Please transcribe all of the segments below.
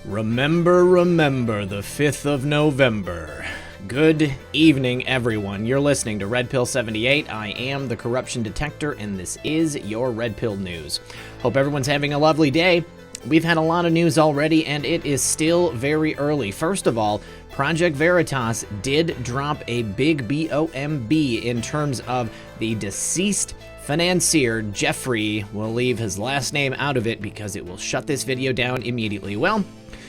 Remember the 5th of November. Good evening, everyone. You're listening to Red Pill 78. I am the corruption detector, and this is your Red Pill News. Hope everyone's having a lovely day. We've had a lot of news already, and it is still very early. First of all, Project Veritas did drop a big BOMB in terms of the deceased financier. Jeffrey will leave his last name out of it because it will shut this video down immediately. Well,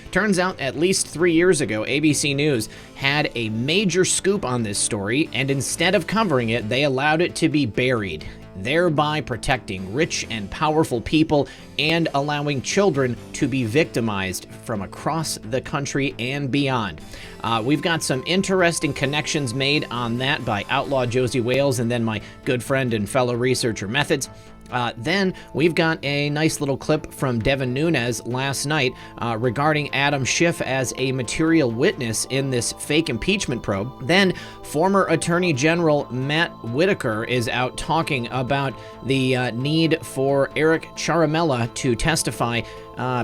turns out at least 3 years ago, ABC News had a major scoop on this story, and instead of covering it, they allowed it to be buried, thereby protecting rich and powerful people and allowing children to be victimized from across the country and beyond. We've got some interesting connections made on that by Outlaw Josie Wales and then my good friend and fellow researcher Methods. Then we've got a nice little clip from Devin Nunes last night regarding Adam Schiff as a material witness in this fake impeachment probe. Then former Attorney General Matt Whitaker is out talking about the need for Eric Ciaramella to testify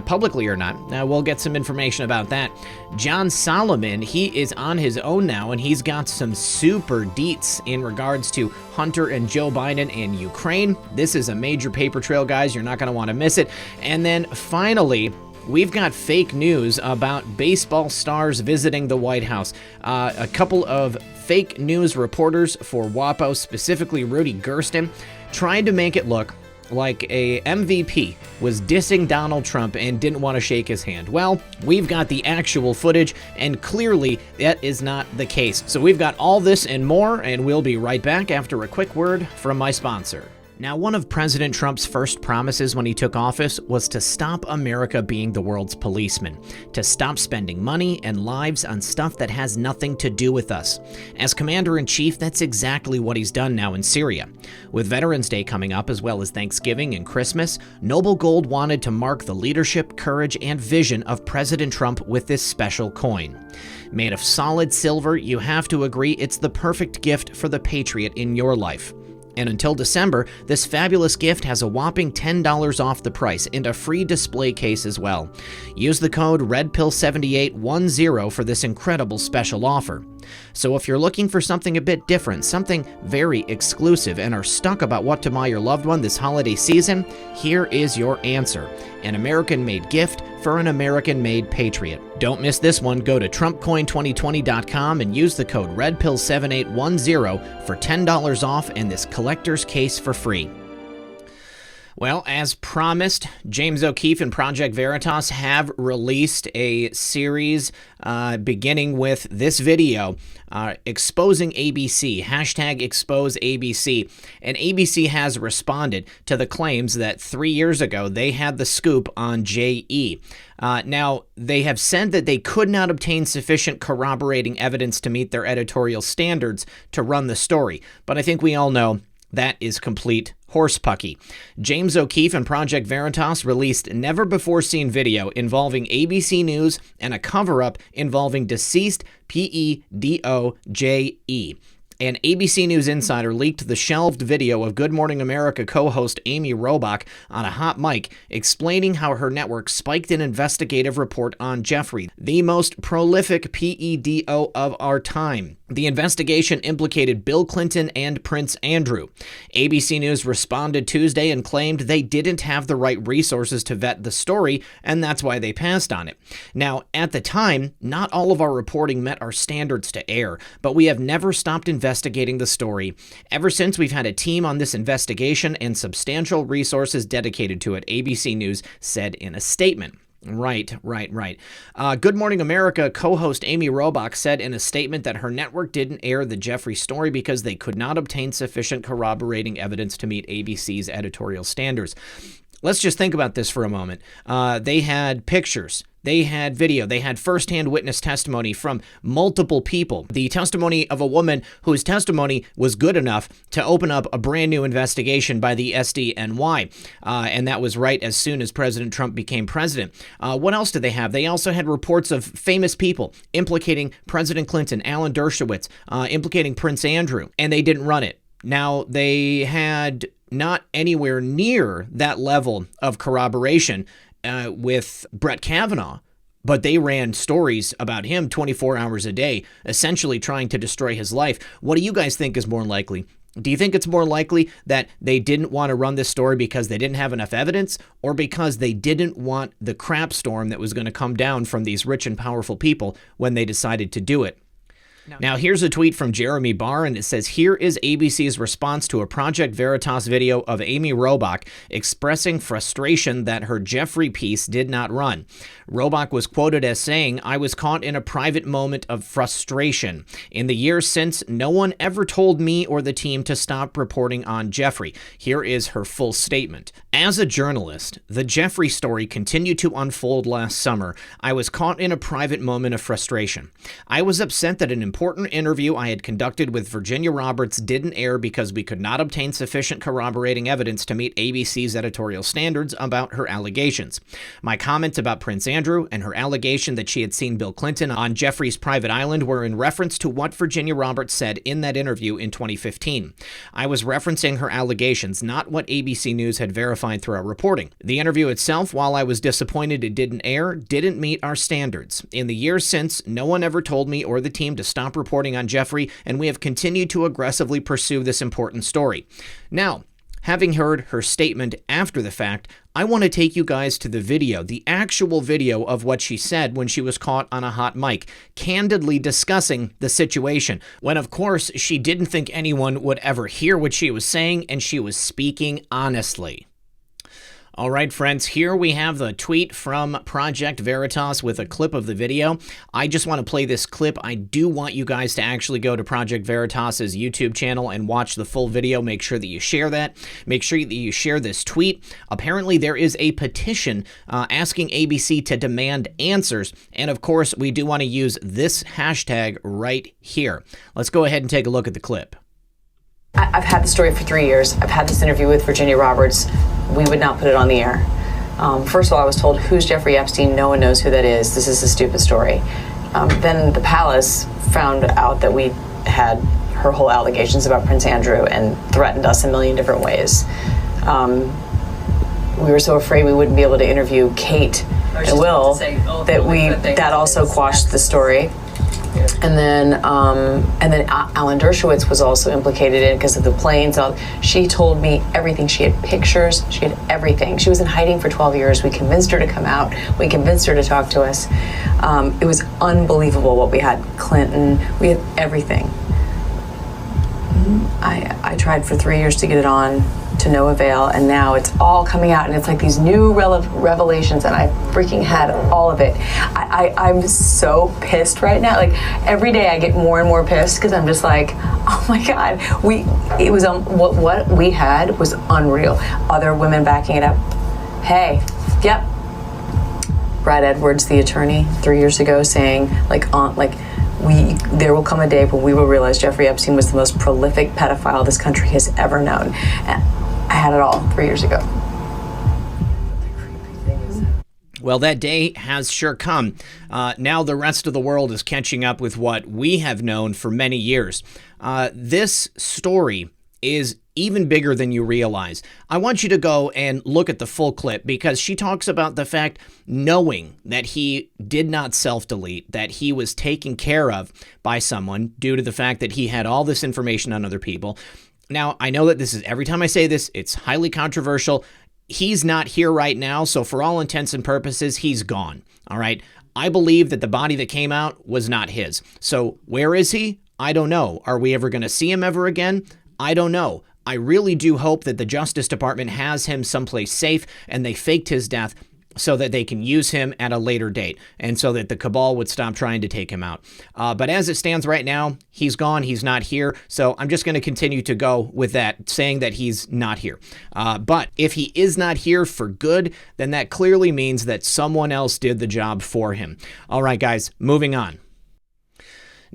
publicly or not. Now, we'll get some information about that. John Solomon, he is on his own now, and he's got some super deets in regards to Hunter and Joe Biden in Ukraine. This is a major paper trail, guys. You're not going to want to miss it. And then finally, we've got fake news about baseball stars visiting the White House. A couple of fake news reporters for WAPO, specifically Rudy Gersten, tried to make it look like a MVP was dissing Donald Trump and didn't want to shake his hand. Well, we've got the actual footage, and clearly that is not the case. So we've got all this and more, and we'll be right back after a quick word from my sponsor. Now, one of President Trump's first promises when he took office was to stop America being the world's policeman, to stop spending money and lives on stuff that has nothing to do with us. As Commander-in-Chief, that's exactly what he's done now in Syria. With Veterans Day coming up, as well as Thanksgiving and Christmas, Noble Gold wanted to mark the leadership, courage, and vision of President Trump with this special coin. Made of solid silver, you have to agree it's the perfect gift for the patriot in your life. And until December, this fabulous gift has a whopping $10 off the price and a free display case as well. Use the code REDPILL7810 for this incredible special offer. So if you're looking for something a bit different, something very exclusive, and are stuck about what to buy your loved one this holiday season, here is your answer. An American-made gift for an American-made patriot. Don't miss this one. Go to TrumpCoin2020.com and use the code REDPILL7810 for $10 off and this collector's case for free. Well, as promised, James O'Keefe and Project Veritas have released a series beginning with this video exposing ABC, hashtag expose ABC. And ABC has responded to the claims that 3 years ago they had the scoop on JE. Now, they have said that they could not obtain sufficient corroborating evidence to meet their editorial standards to run the story. But I think we all know that is complete horsepucky. James O'Keefe and Project Veritas released never-before-seen video involving ABC News and a cover-up involving deceased PEDOJE. An ABC News insider leaked the shelved video of Good Morning America co-host Amy Robach on a hot mic explaining how her network spiked an investigative report on Jeffrey, the most prolific PEDO of our time. The investigation implicated Bill Clinton and Prince Andrew. ABC News responded Tuesday and claimed they didn't have the right resources to vet the story, and that's why they passed on it. Now, at the time, not all of our reporting met our standards to air, but we have never stopped investigating the story. Ever since, we've had a team on this investigation and substantial resources dedicated to it, ABC News said in a statement. Right. Good Morning America co-host Amy Robach said in a statement that her network didn't air the Jeffrey story because they could not obtain sufficient corroborating evidence to meet ABC's editorial standards. Let's just think about this for a moment. They had pictures. They had video. They had firsthand witness testimony from multiple people. The testimony of a woman whose testimony was good enough to open up a brand new investigation by the SDNY. And that was right as soon as President Trump became president. What else did they have? They also had reports of famous people implicating President Clinton, Alan Dershowitz, implicating Prince Andrew, and they didn't run it. Now, they had not anywhere near that level of corroboration with Brett Kavanaugh, but they ran stories about him 24 hours a day, essentially trying to destroy his life. What do you guys think is more likely? Do you think it's more likely that they didn't want to run this story because they didn't have enough evidence, or because they didn't want the crap storm that was going to come down from these rich and powerful people when they decided to do it? Now, here's a tweet from Jeremy Barr, and it says, here is ABC's response to a Project Veritas video of Amy Robach expressing frustration that her Jeffrey piece did not run. Robach was quoted as saying, I was caught in a private moment of frustration. In the years since, no one ever told me or the team to stop reporting on Jeffrey. Here is her full statement. As a journalist, the Jeffrey story continued to unfold last summer. I was caught in a private moment of frustration. I was upset that an important interview I had conducted with Virginia Roberts didn't air because we could not obtain sufficient corroborating evidence to meet ABC's editorial standards about her allegations. My comments about Prince Andrew and her allegation that she had seen Bill Clinton on Jeffrey's private island were in reference to what Virginia Roberts said in that interview in 2015. I was referencing her allegations, not what ABC News had verified through our reporting. The interview itself, while I was disappointed it didn't air, didn't meet our standards. In the years since, no one ever told me or the team to stop reporting on Jeffrey, and we have continued to aggressively pursue this important story. Now, having heard her statement after the fact, I want to take you guys to the video, the actual video of what she said when she was caught on a hot mic, candidly discussing the situation, when of course she didn't think anyone would ever hear what she was saying, and she was speaking honestly. All right, friends, here we have the tweet from Project Veritas with a clip of the video. I just want to play this clip. I do want you guys to actually go to Project Veritas's YouTube channel and watch the full video. Make sure that you share that. Make sure that you share this tweet. Apparently, there is a petition asking ABC to demand answers. And of course, we do want to use this hashtag right here. Let's go ahead and take a look at the clip. I've had the story for 3 years. I've had this interview with Virginia Roberts. We would not put it on the air. First of all, I was told, who's Jeffrey Epstein? No one knows who that is. This is a stupid story. Then the palace found out that we had her whole allegations about Prince Andrew and threatened us a million different ways. We were so afraid we wouldn't be able to interview Kate and Will that also quashed the story. And then Alan Dershowitz was also implicated in it because of the planes. She told me everything. She had pictures. She had everything. She was in hiding for 12 years. We convinced her to come out. We convinced her to talk to us. It was unbelievable what we had. Clinton. We had everything. I tried for 3 years to get it on, to no avail, and now it's all coming out, and it's like these new revelations, and I freaking had all of it. I'm so pissed right now. Like, every day I get more and more pissed because I'm just like, oh my God, what we had was unreal. Other women backing it up. Hey, yep. Brad Edwards, the attorney, 3 years ago, saying there will come a day when we will realize Jeffrey Epstein was the most prolific pedophile this country has ever known. And I had it all 3 years ago. Well, that day has sure come. Now the rest of the world is catching up with what we have known for many years. This story is even bigger than you realize. I want you to go and look at the full clip because she talks about the fact, knowing that he did not self-delete, that he was taken care of by someone due to the fact that he had all this information on other people. Now, I know that this is, every time I say this, it's highly controversial. He's not here right now, so for all intents and purposes, he's gone. All right? I believe that the body that came out was not his. So where is he? I don't know. Are we ever going to see him ever again? I don't know. I really do hope that the Justice Department has him someplace safe and they faked his death so that they can use him at a later date and so that the cabal would stop trying to take him out. But as it stands right now, he's gone. He's not here. So I'm just going to continue to go with that, saying that he's not here. But if he is not here for good, then that clearly means that someone else did the job for him. All right, guys, moving on.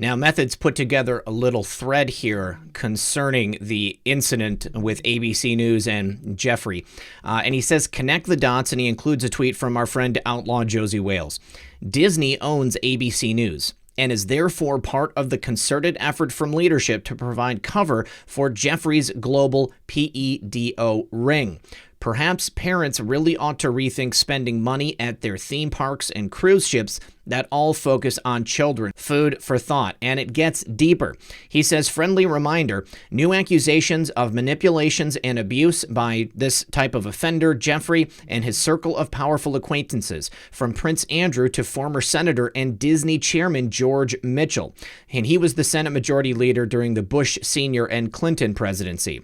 Now, Methods put together a little thread here concerning the incident with ABC News and Jeffrey. And he says, connect the dots, and he includes a tweet from our friend Outlaw Josie Wales. Disney owns ABC News and is therefore part of the concerted effort from leadership to provide cover for Jeffrey's global PEDO ring. Perhaps parents really ought to rethink spending money at their theme parks and cruise ships that all focus on children. Food for thought. And it gets deeper. He says, friendly reminder, new accusations of manipulations and abuse by this type of offender, Jeffrey, and his circle of powerful acquaintances, from Prince Andrew to former Senator and Disney chairman George Mitchell. And he was the Senate Majority Leader during the Bush Sr. and Clinton presidency.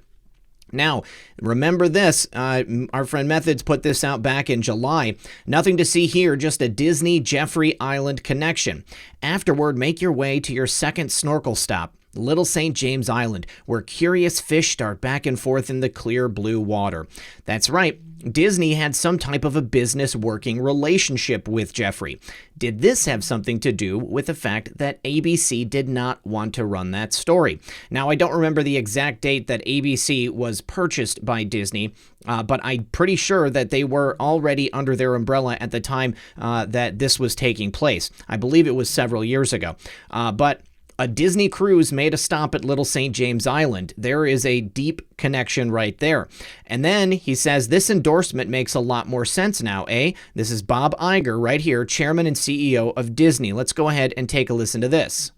Now, remember this, our friend Methods put this out back in July. Nothing to see here, just a Disney Jeffrey Island connection. Afterward, make your way to your second snorkel stop, Little St. James Island, where curious fish dart back and forth in the clear blue water. That's right, Disney had some type of a business working relationship with Jeffrey. Did this have something to do with the fact that ABC did not want to run that story? Now, I don't remember the exact date that ABC was purchased by Disney, but I'm pretty sure that they were already under their umbrella at the time that this was taking place. I believe it was several years ago. But a Disney cruise made a stop at Little St. James Island. There is a deep connection right there. And then he says this endorsement makes a lot more sense now, eh? This is Bob Iger right here, chairman and CEO of Disney. Let's go ahead and take a listen to this.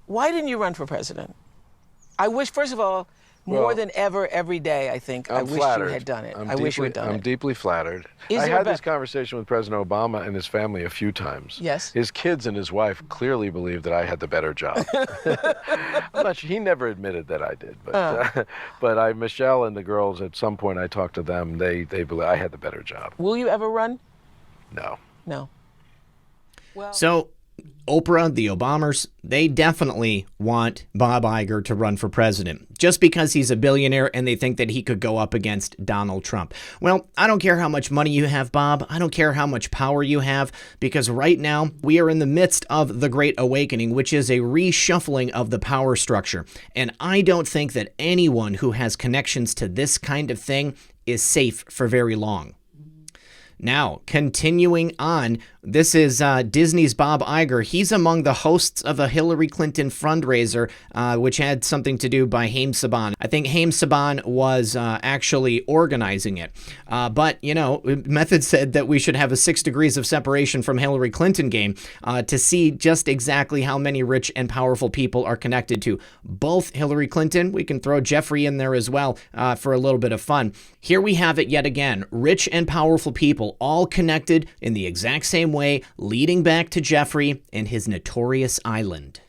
Why didn't you run for president? I wish, first of all, more than ever, every day, I think, I wish you had done it. I wish you had done it. I'm deeply flattered. I had this conversation with President Obama and his family a few times. Yes. His kids and his wife clearly believe that I had the better job. I'm not sure, he never admitted that I did, but Michelle and the girls, at some point I talked to them, they believe I had the better job. Will you ever run? No. No. Well, so Oprah, the Obamas, they definitely want Bob Iger to run for president just because he's a billionaire and they think that he could go up against Donald Trump. Well, I don't care how much money you have, Bob. I don't care how much power you have, because right now we are in the midst of the Great Awakening, which is a reshuffling of the power structure. And I don't think that anyone who has connections to this kind of thing is safe for very long. Now, continuing on, this is Disney's Bob Iger. He's among the hosts of a Hillary Clinton fundraiser, which had something to do by Haim Saban. I think Haim Saban was actually organizing it. But, you know, Method said that we should have a 6 degrees of separation from Hillary Clinton game to see just exactly how many rich and powerful people are connected to both Hillary Clinton. We can throw Jeffrey in there as well for a little bit of fun. Here we have it yet again. Rich and powerful people all connected in the exact same way, leading back to Jeffrey and his notorious island.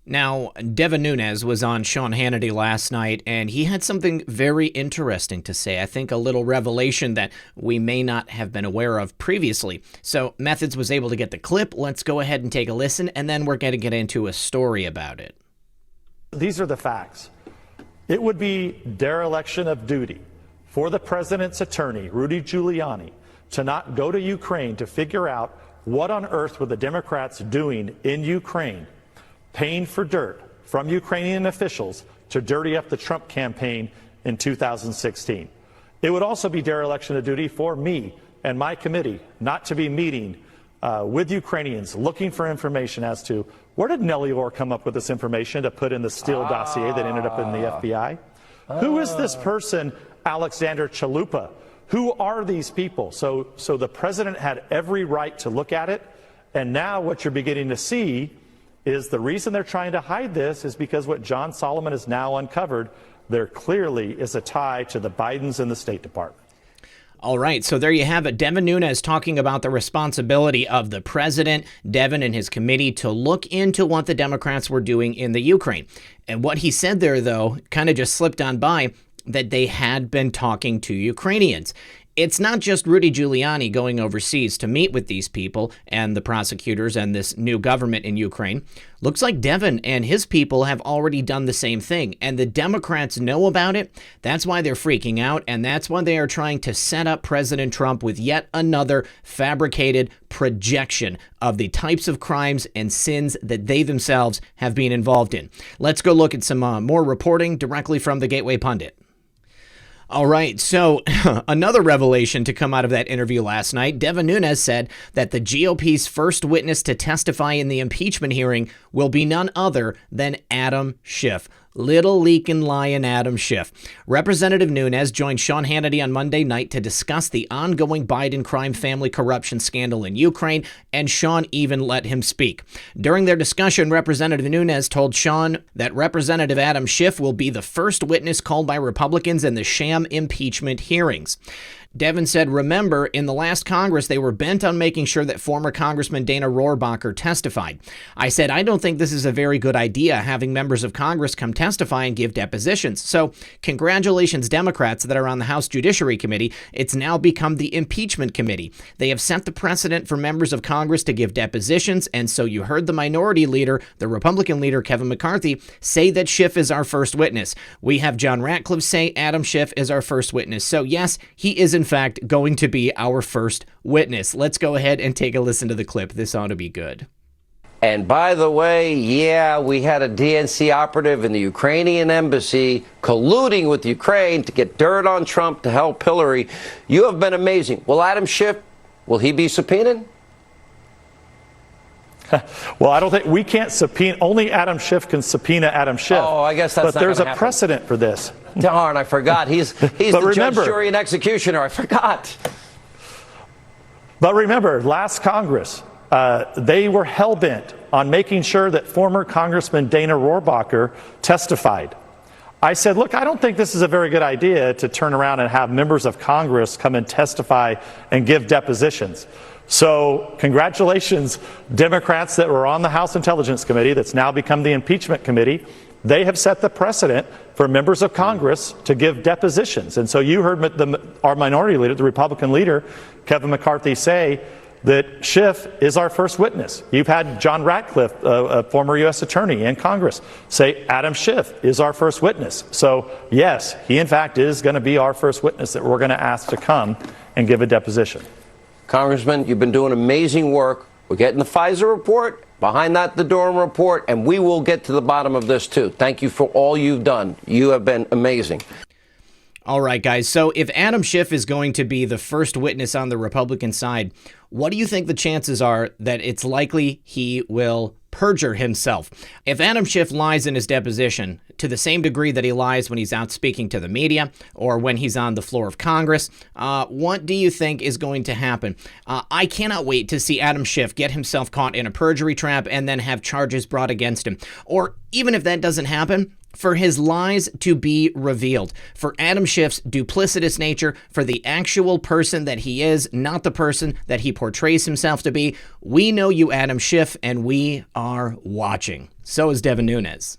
Now, Devin Nunes was on Sean Hannity last night, and he had something very interesting to say. I think a little revelation that we may not have been aware of previously. So Methods was able to get the clip. Let's go ahead and take a listen, and then we're going to get into a story about it. These are the facts. It would be dereliction of duty for the president's attorney, Rudy Giuliani, to not go to Ukraine to figure out what on earth were the Democrats doing in Ukraine, paying for dirt from Ukrainian officials to dirty up the Trump campaign in 2016. It would also be dereliction of duty for me and my committee not to be meeting with Ukrainians looking for information as to where did Nellie Orr come up with this information to put in the Steele dossier that ended up in the FBI? Who is this person, Alexander Chalupa? Who are these people? So the president had every right to look at it, and now what you're beginning to see is the reason they're trying to hide this is because what John Solomon has now uncovered, there clearly is a tie to the Bidens and the State Department. All right, so there you have it. Devin Nunes talking about the responsibility of the president, Devin and his committee, to look into what the Democrats were doing in the Ukraine. And what he said there, though, kind of just slipped on by, that they had been talking to Ukrainians. It's not just Rudy Giuliani going overseas to meet with these people and the prosecutors and this new government in Ukraine. Looks like Devin and his people have already done the same thing, and the Democrats know about it. That's why they're freaking out, and that's why they are trying to set up President Trump with yet another fabricated projection of the types of crimes and sins that they themselves have been involved in. Let's go look at some more reporting directly from the Gateway Pundit. All right, so another revelation to come out of that interview last night. Devin Nunes said that the GOP's first witness to testify in the impeachment hearing will be none other than Adam Schiff. Little leaking lion Adam Schiff. Representative Nunes joined Sean Hannity on Monday night to discuss the ongoing Biden crime family corruption scandal in Ukraine, and Sean even let him speak. During their discussion, Representative Nunes told Sean that Representative Adam Schiff will be the first witness called by Republicans in the sham impeachment hearings. Devin said, remember, in the last Congress, they were bent on making sure that former Congressman Dana Rohrabacher testified. I said, I don't think this is a very good idea, having members of Congress come testify and give depositions. So congratulations, Democrats that are on the House Judiciary Committee. It's now become the Impeachment Committee. They have set the precedent for members of Congress to give depositions. And so you heard the minority leader, the Republican leader, Kevin McCarthy, say that Schiff is our first witness. We have John Ratcliffe say Adam Schiff is our first witness. So yes, he is in fact going to be our first witness. Let's go ahead and take a listen to the clip. This ought to be good. And by the way, yeah, we had a DNC operative in the Ukrainian embassy colluding with Ukraine to get dirt on Trump to help Hillary. You have been amazing. Will Adam Schiff, will he be subpoenaed? Well, I don't think we can't subpoena. Only Adam Schiff can subpoena Adam Schiff. Oh, I guess that's but not there's a happen. Precedent for this. Darn, I forgot. He's the remember, judge, jury, and executioner. I forgot. But remember, last Congress, they were hell-bent on making sure that former Congressman Dana Rohrabacher testified. I said, look, I don't think this is a very good idea to turn around and have members of Congress come and testify and give depositions. So congratulations, Democrats that were on the House Intelligence Committee that's now become the Impeachment Committee. They have set the precedent for members of Congress to give depositions. And so you heard our minority leader, the Republican leader, Kevin McCarthy, say that Schiff is our first witness. You've had John Ratcliffe, a former U.S. attorney in Congress, say Adam Schiff is our first witness. So yes, he in fact is going to be our first witness that we're going to ask to come and give a deposition. Congressman, you've been doing amazing work. We're getting the Pfizer report, behind that the Durham report, and we will get to the bottom of this too. Thank you for all you've done. You have been amazing. All right, guys. So if Adam Schiff is going to be the first witness on the Republican side, what do you think the chances are that it's likely he will perjure himself? If Adam Schiff lies in his deposition to the same degree that he lies when he's out speaking to the media or when he's on the floor of Congress, what do you think is going to happen? I cannot wait to see Adam Schiff get himself caught in a perjury trap and then have charges brought against him. Or even if that doesn't happen, for his lies to be revealed, for Adam Schiff's duplicitous nature, for the actual person that he is, not the person that he portrays himself to be. We know you, Adam Schiff, and we are watching. So is Devin Nunes.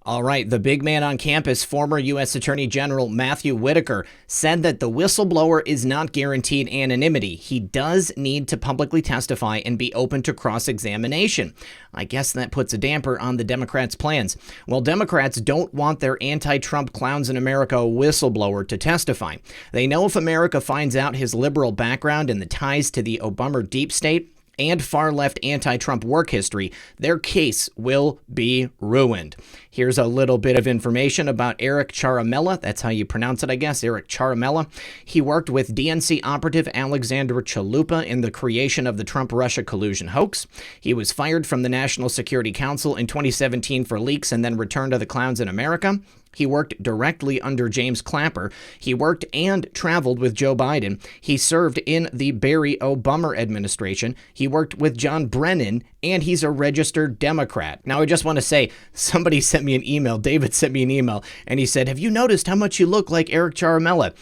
All right, the big man on campus, former U.S. Attorney General Matthew Whitaker, said that the whistleblower is not guaranteed anonymity. He does need to publicly testify and be open to cross-examination. I guess that puts a damper on the Democrats' plans. Well, Democrats don't want their anti-Trump clowns in America whistleblower to testify. They know if America finds out his liberal background and the ties to the Obama deep state and far-left anti-Trump work history, their case will be ruined. Here's a little bit of information about Eric Ciaramella. That's how you pronounce it, I guess, Eric Ciaramella. He worked with DNC operative Alexander Chalupa in the creation of the Trump-Russia collusion hoax. He was fired from the National Security Council in 2017 for leaks and then returned to the clowns in America. He worked directly under James Clapper. He worked and traveled with Joe Biden. He served in the Barry Obama administration. He worked with John Brennan, and he's a registered Democrat. Now, I just want to say, somebody sent me an email. David sent me an email, and he said, have you noticed how much you look like Eric Ciaramella?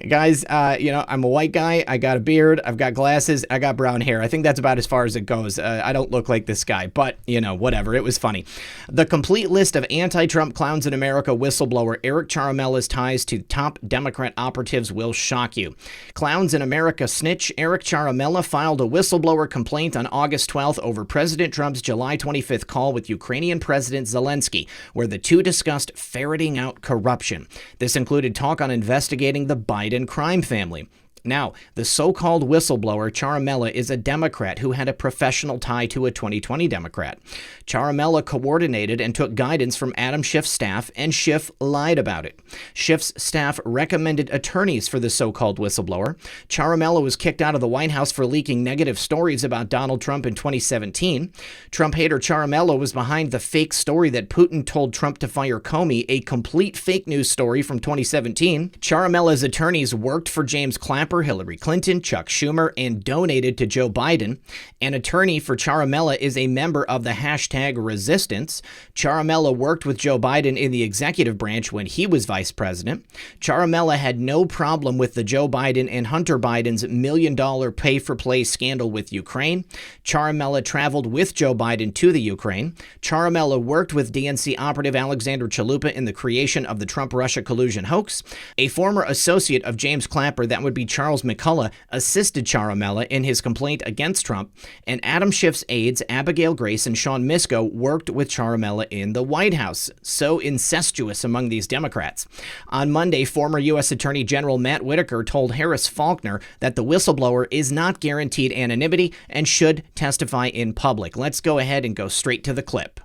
Guys, I'm a white guy. I got a beard. I've got glasses. I got brown hair. I think that's about as far as it goes. I don't look like this guy, but, whatever. It was funny. The complete list of anti-Trump clowns in America whistleblower Eric Ciaramella's ties to top Democrat operatives will shock you. Clowns in America snitch Eric Ciaramella filed a whistleblower complaint on August 12th over President Trump's July 25th call with Ukrainian President Zelensky, where the two discussed ferreting out corruption. This included talk on investigating the Biden crime family. Now, the so-called whistleblower, Ciaramella, is a Democrat who had a professional tie to a 2020 Democrat. Ciaramella coordinated and took guidance from Adam Schiff's staff, and Schiff lied about it. Schiff's staff recommended attorneys for the so-called whistleblower. Ciaramella was kicked out of the White House for leaking negative stories about Donald Trump in 2017. Trump hater Ciaramella was behind the fake story that Putin told Trump to fire Comey, a complete fake news story from 2017. Ciaramella's attorneys worked for James Clapper, Hillary Clinton, Chuck Schumer, and donated to Joe Biden. An attorney for Ciaramella is a member of the hashtag Resistance. Ciaramella worked with Joe Biden in the executive branch when he was vice president. Ciaramella had no problem with the Joe Biden and Hunter Biden's $1 million pay-for-play scandal with Ukraine. Ciaramella traveled with Joe Biden to the Ukraine. Ciaramella worked with DNC operative Alexander Chalupa in the creation of the Trump-Russia collusion hoax. A former associate of James Clapper, that would be Charles McCullough, assisted Ciaramella in his complaint against Trump, and Adam Schiff's aides, Abigail Grace and Sean Misko, worked with Ciaramella in the White House. So incestuous among these Democrats. On Monday, former U.S. Attorney General Matt Whitaker told Harris Faulkner that the whistleblower is not guaranteed anonymity and should testify in public. Let's go ahead and go straight to the clip.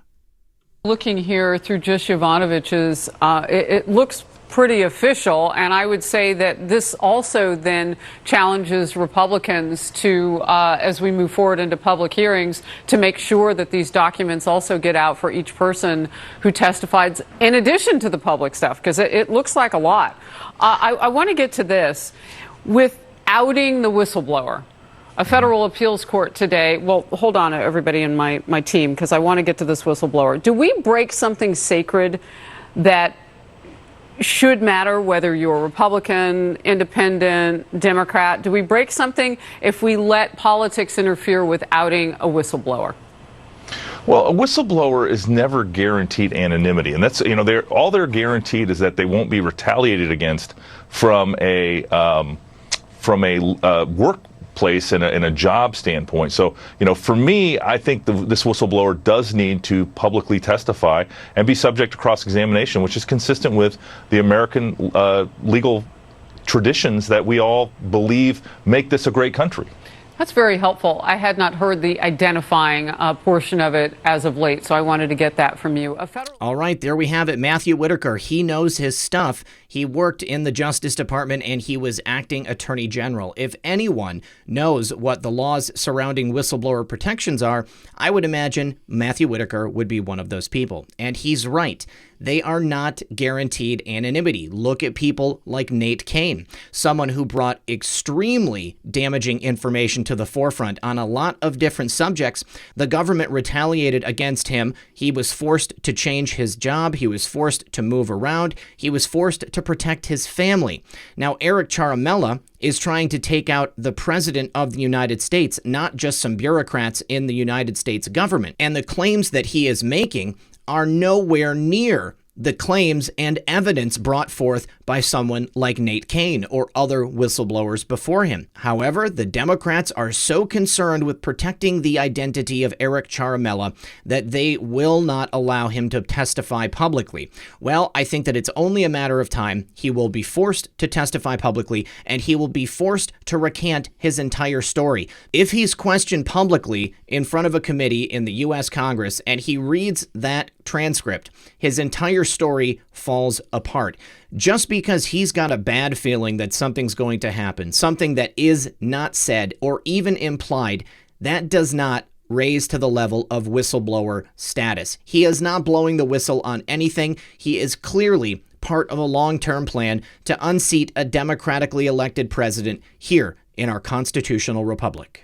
Looking here through just Yovanovitch's, it looks pretty official, and I would say that this also then challenges Republicans to, as we move forward into public hearings, to make sure that these documents also get out for each person who testifies in addition to the public stuff, because it looks like a lot. I want to get to this. With outing the whistleblower, a federal appeals court today, well, hold on, everybody in my team, because I want to get to this whistleblower. Do we break something sacred that should matter whether you're Republican, Independent, Democrat? Do we break something if we let politics interfere with outing a whistleblower? Well, a whistleblower is never guaranteed anonymity, and that's, all they're guaranteed is that they won't be retaliated against from a workplace and a job standpoint. So, for me, I think this whistleblower does need to publicly testify and be subject to cross-examination, which is consistent with the American legal traditions that we all believe make this a great country. That's very helpful. I had not heard the identifying portion of it as of late, so I wanted to get that from you. All right, there we have it. Matthew Whitaker, he knows his stuff. He worked in the Justice Department, and he was acting Attorney General. If anyone knows what the laws surrounding whistleblower protections are, I would imagine Matthew Whitaker would be one of those people. And he's right. They are not guaranteed anonymity. Look at people like Nate Kane, someone who brought extremely damaging information to the forefront on a lot of different subjects. The government retaliated against him. He was forced to change his job. He was forced to move around. He was forced to protect his family. Now, Eric Ciaramella is trying to take out the president of the United States, not just some bureaucrats in the United States government. And the claims that he is making are nowhere near the claims and evidence brought forth by someone like Nate Kane or other whistleblowers before him. However, the Democrats are so concerned with protecting the identity of Eric Ciaramella that they will not allow him to testify publicly. Well, I think that it's only a matter of time. He will be forced to testify publicly, and he will be forced to recant his entire story. If he's questioned publicly in front of a committee in the U.S. Congress and he reads that transcript, his entire story falls apart. Just because he's got a bad feeling that something's going to happen, something that is not said or even implied, that does not raise to the level of whistleblower status. He is not blowing the whistle on anything. He is clearly part of a long-term plan to unseat a democratically elected president here in our constitutional republic.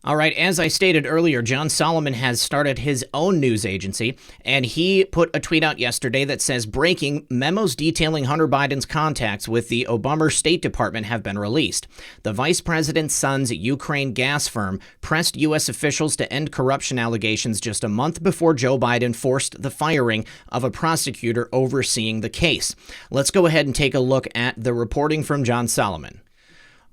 All right, as I stated earlier, John Solomon has started his own news agency, and he put a tweet out yesterday that says, breaking, memos detailing Hunter Biden's contacts with the Obama State Department have been released. The vice president's son's Ukraine gas firm pressed U.S. officials to end corruption allegations just a month before Joe Biden forced the firing of a prosecutor overseeing the case. Let's go ahead and take a look at the reporting from John Solomon.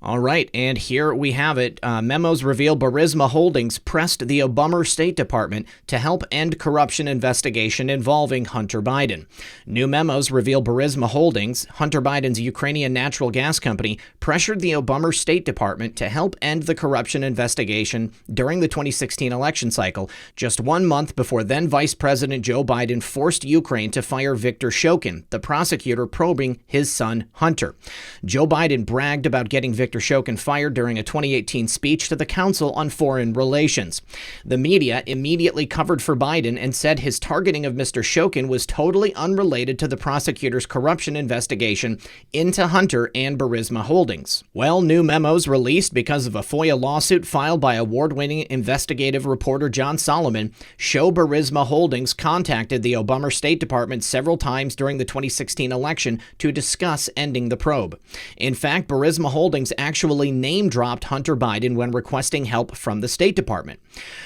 All right, and here we have it. Memos reveal Burisma Holdings pressed the Obama State Department to help end corruption investigation involving Hunter Biden. New memos reveal Burisma Holdings, Hunter Biden's Ukrainian natural gas company, pressured the Obama State Department to help end the corruption investigation during the 2016 election cycle, just 1 month before then Vice President Joe Biden forced Ukraine to fire Viktor Shokin, the prosecutor probing his son Hunter. Joe Biden bragged about getting Viktor Shokin fired during a 2018 speech to the Council on Foreign Relations. The media immediately covered for Biden and said his targeting of Mr. Shokin was totally unrelated to the prosecutor's corruption investigation into Hunter and Burisma Holdings. Well, new memos released because of a FOIA lawsuit filed by award-winning investigative reporter John Solomon show Burisma Holdings contacted the Obama State Department several times during the 2016 election to discuss ending the probe. In fact, Burisma Holdings actually name-dropped Hunter Biden when requesting help from the State Department.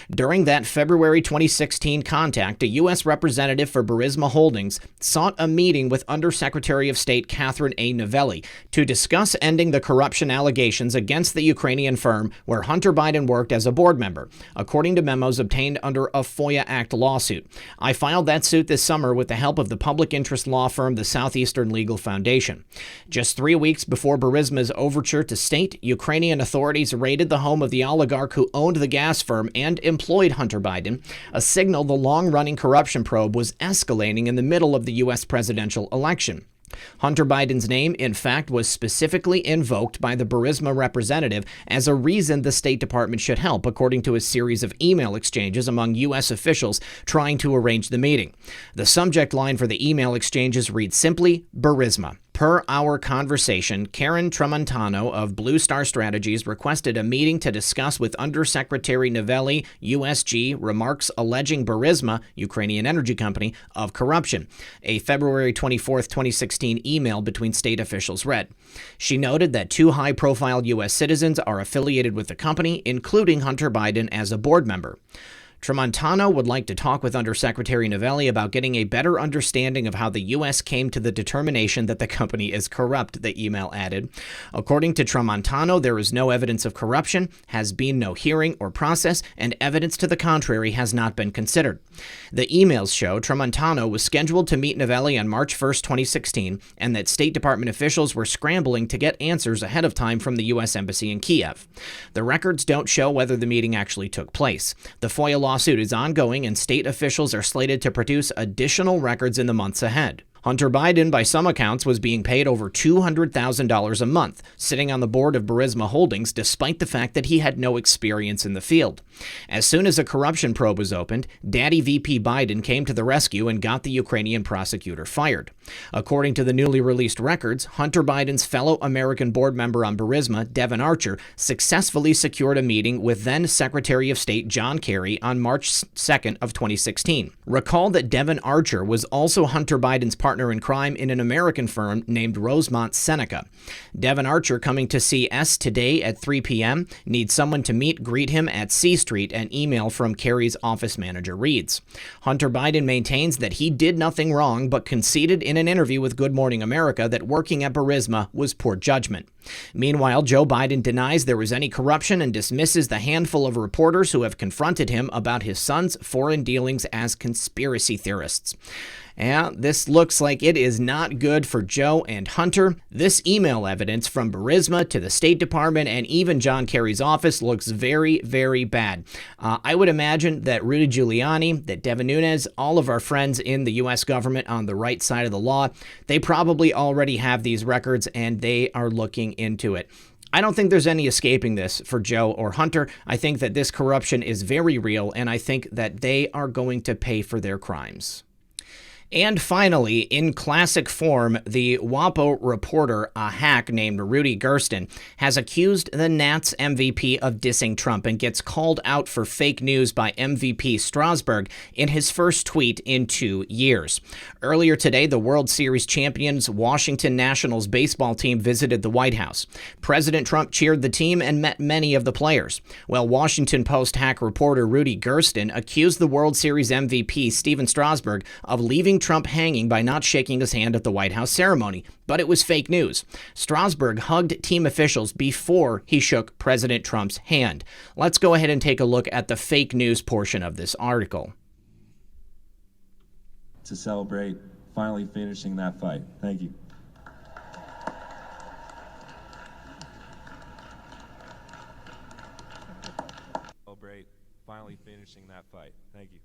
During that February 2016 contact, a U.S. representative for Burisma Holdings sought a meeting with Undersecretary of State Catherine A. Novelli to discuss ending the corruption allegations against the Ukrainian firm where Hunter Biden worked as a board member, according to memos obtained under a FOIA Act lawsuit. I filed that suit this summer with the help of the public interest law firm the Southeastern Legal Foundation. Just 3 weeks before Burisma's overture to state, Ukrainian authorities raided the home of the oligarch who owned the gas firm and employed Hunter Biden, a signal the long-running corruption probe was escalating in the middle of the U.S. presidential election. Hunter Biden's name, in fact, was specifically invoked by the Burisma representative as a reason the State Department should help, according to a series of email exchanges among U.S. officials trying to arrange the meeting. The subject line for the email exchanges reads simply, Burisma. Per our conversation, Karen Tramontano of Blue Star Strategies requested a meeting to discuss with Undersecretary Novelli, USG, remarks alleging Burisma, Ukrainian energy company, of corruption. A February 24, 2016 email between state officials read. She noted that 2 high-profile U.S. citizens are affiliated with the company, including Hunter Biden as a board member. Tramontano would like to talk with Undersecretary Novelli about getting a better understanding of how the U.S. came to the determination that the company is corrupt, the email added. According to Tramontano, there is no evidence of corruption, has been no hearing or process, and evidence to the contrary has not been considered. The emails show Tramontano was scheduled to meet Novelli on March 1, 2016, and that State Department officials were scrambling to get answers ahead of time from the U.S. Embassy in Kiev. The records don't show whether the meeting actually took place. The FOIA lawsuit is ongoing, and state officials are slated to produce additional records in the months ahead. Hunter Biden, by some accounts, was being paid over $200,000 a month, sitting on the board of Burisma Holdings despite the fact that he had no experience in the field. As soon as a corruption probe was opened, Daddy VP Biden came to the rescue and got the Ukrainian prosecutor fired. According to the newly released records, Hunter Biden's fellow American board member on Burisma, Devon Archer, successfully secured a meeting with then Secretary of State John Kerry on March 2nd of 2016. Recall that Devon Archer was also Hunter Biden's partner in crime in an American firm named Rosemont Seneca. Devon Archer, coming to see S today at 3 p.m., needs someone to greet him at C Street, an email from Kerry's office manager reads. Hunter Biden maintains that he did nothing wrong, but conceded in an interview with Good Morning America that working at Burisma was poor judgment. Meanwhile, Joe Biden denies there was any corruption and dismisses the handful of reporters who have confronted him about his son's foreign dealings as conspiracy theorists. Yeah, this looks like it is not good for Joe and Hunter. This email evidence from Burisma to the State Department and even John Kerry's office looks very, very bad. I would imagine that Rudy Giuliani, that Devin Nunes, all of our friends in the U.S. government on the right side of the law, they probably already have these records and they are looking into it. I don't think there's any escaping this for Joe or Hunter. I think that this corruption is very real, and I think that they are going to pay for their crimes. And finally, in classic form, the WAPO reporter, a hack named Rudy Gersten, has accused the Nats MVP of dissing Trump and gets called out for fake news by MVP Strasburg in his first tweet in 2 years. Earlier today, the World Series champions Washington Nationals baseball team visited the White House. President Trump cheered the team and met many of the players. Well, Washington Post hack reporter Rudy Gersten accused the World Series MVP Steven Strasburg of leaving Trump hanging by not shaking his hand at the White House ceremony, but it was fake news. Strasburg hugged team officials before he shook President Trump's hand. Let's go ahead and take a look at the fake news portion of this article. To celebrate finally finishing that fight. Thank you. Celebrate finally finishing that fight. Thank you.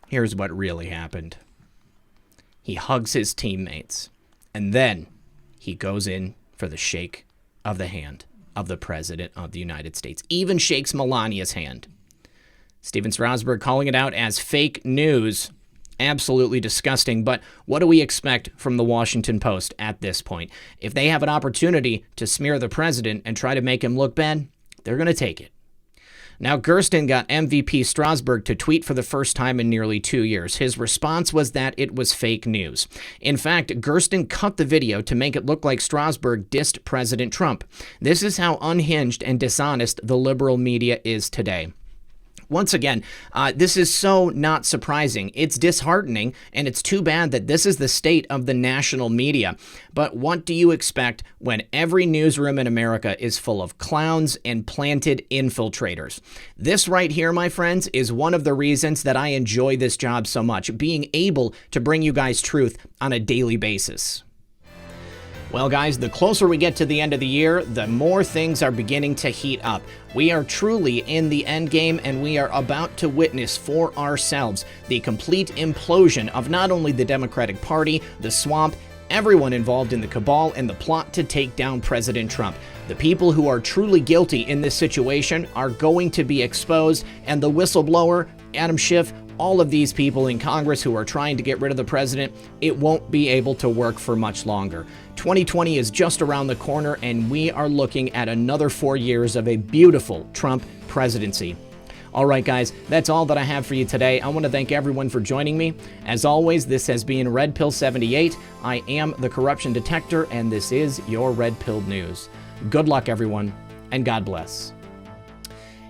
Here's what really happened. He hugs his teammates, and then he goes in for the shake of the hand of the President of the United States. Even shakes Melania's hand. Steven Strasburg calling it out as fake news. Absolutely disgusting, but what do we expect from the Washington Post at this point? If they have an opportunity to smear the president and try to make him look bad, they're going to take it. Now, Gersten got MVP Strasburg to tweet for the first time in nearly 2 years. His response was that it was fake news. In fact, Gersten cut the video to make it look like Strasburg dissed President Trump. This is how unhinged and dishonest the liberal media is today. Once again, this is so not surprising. It's disheartening, and it's too bad that this is the state of the national media. But what do you expect when every newsroom in America is full of clowns and planted infiltrators? This right here, my friends, is one of the reasons that I enjoy this job so much, being able to bring you guys truth on a daily basis. Well, guys, the closer we get to the end of the year, the more things are beginning to heat up. We are truly in the end game, and we are about to witness for ourselves the complete implosion of not only the Democratic Party, the swamp, everyone involved in the cabal and the plot to take down President Trump. The people who are truly guilty in this situation are going to be exposed, and the whistleblower, Adam Schiff, all of these people in Congress who are trying to get rid of the president, it won't be able to work for much longer. 2020 is just around the corner, and we are looking at another 4 years of a beautiful Trump presidency. All right, guys, that's all that I have for you today. I want to thank everyone for joining me. As always, this has been Red Pill 78. I am the corruption detector, and this is your Red Pill News. Good luck, everyone, and God bless.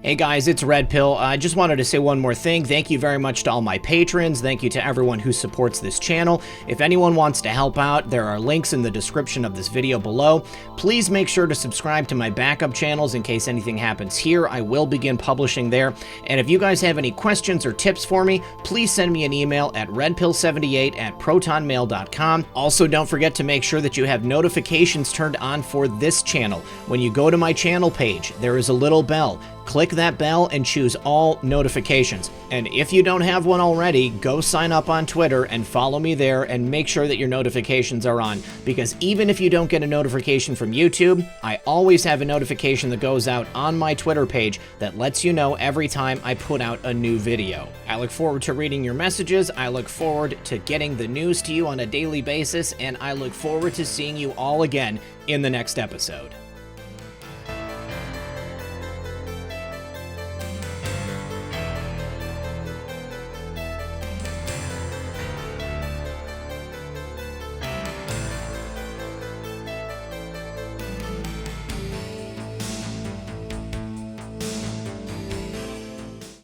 Hey guys, it's Red Pill. I just wanted to say one more thing. Thank you very much to all my patrons. Thank you to everyone who supports this channel. If anyone wants to help out, there are links in the description of this video below. Please make sure to subscribe to my backup channels in case anything happens here. I will begin publishing there. And if you guys have any questions or tips for me, please send me an email at redpill78@protonmail.com. Also, don't forget to make sure that you have notifications turned on for this channel. When you go to my channel page, there is a little bell. Click that bell and choose all notifications. And if you don't have one already, go sign up on Twitter and follow me there and make sure that your notifications are on. Because even if you don't get a notification from YouTube, I always have a notification that goes out on my Twitter page that lets you know every time I put out a new video. I look forward to reading your messages. I look forward to getting the news to you on a daily basis. And I look forward to seeing you all again in the next episode.